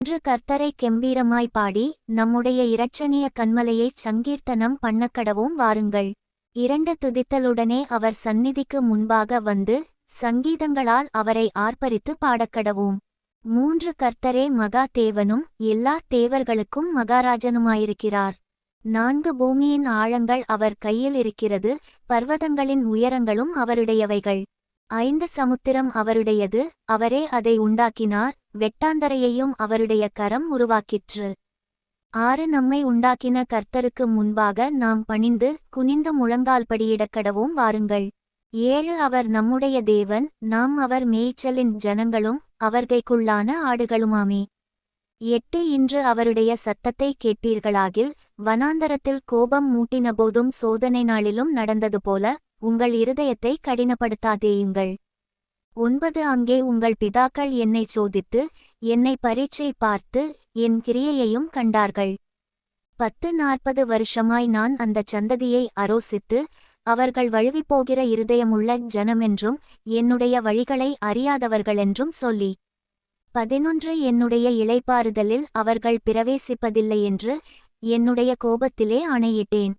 இன்று கர்த்தரை கெம்பீரமாய் பாடி நம்முடைய இரட்சணிய கன்மலையைச் சங்கீர்த்தனம் பண்ணக்கடவோம் வாருங்கள். 2 துதித்தலுடனே அவர் சந்நிதிக்கு முன்பாக வந்து சங்கீதங்களால் அவரை ஆர்ப்பரித்து பாடக்கடவோம். 3 கர்த்தரே மகா தேவனும் எல்லா தேவர்களுக்கும் மகாராஜனுமாயிருக்கிறார். 4 பூமியின் ஆழங்கள் அவர் கையில் இருக்கிறது, பர்வதங்களின் உயரங்களும் அவருடையவைகள். 5 சமுத்திரம் அவருடையது, அவரே அதை உண்டாக்கினார், வெட்டாந்தரையையும் அவருடைய கரம் உருவாக்கிற்று. 6 நம்மை உண்டாக்கின கர்த்தருக்கு முன்பாக நாம் பணிந்து குனிந்து முழங்கால்படியிடக்கடவோம் வாருங்கள். 7 அவர் நம்முடைய தேவன், நாம் அவர் மேய்ச்சலின் ஜனங்களும் அவர்கைக்குள்ளான ஆடுகளுமாமே. 8 இன்று அவருடைய சத்தத்தை கேட்பீர்களாகில், வனாந்தரத்தில் கோபம் மூட்டினபோதும் சோதனை நாளிலும் நடந்தது போல உங்கள் இருதயத்தை கடினப்படுத்தாதேயுங்கள். 9 அங்கே உங்கள் பிதாக்கள் என்னைச் சோதித்து என்னை பரீட்சை பார்த்து என் கிரியையையும் கண்டார்கள். 10 40 வருஷமாய் நான் அந்தச் சந்ததியை அரோசித்து அவர்கள் வழுவிப்போகிற இருதயமுள்ள ஜனமென்றும் என்னுடைய வழிகளை அறியாதவர்களென்றும் சொல்லி. 11 என்னுடைய இளைப்பாறுதலில் அவர்கள் பிரவேசிப்பதில்லையென்று என்னுடைய கோபத்திலே ஆணையிட்டேன்.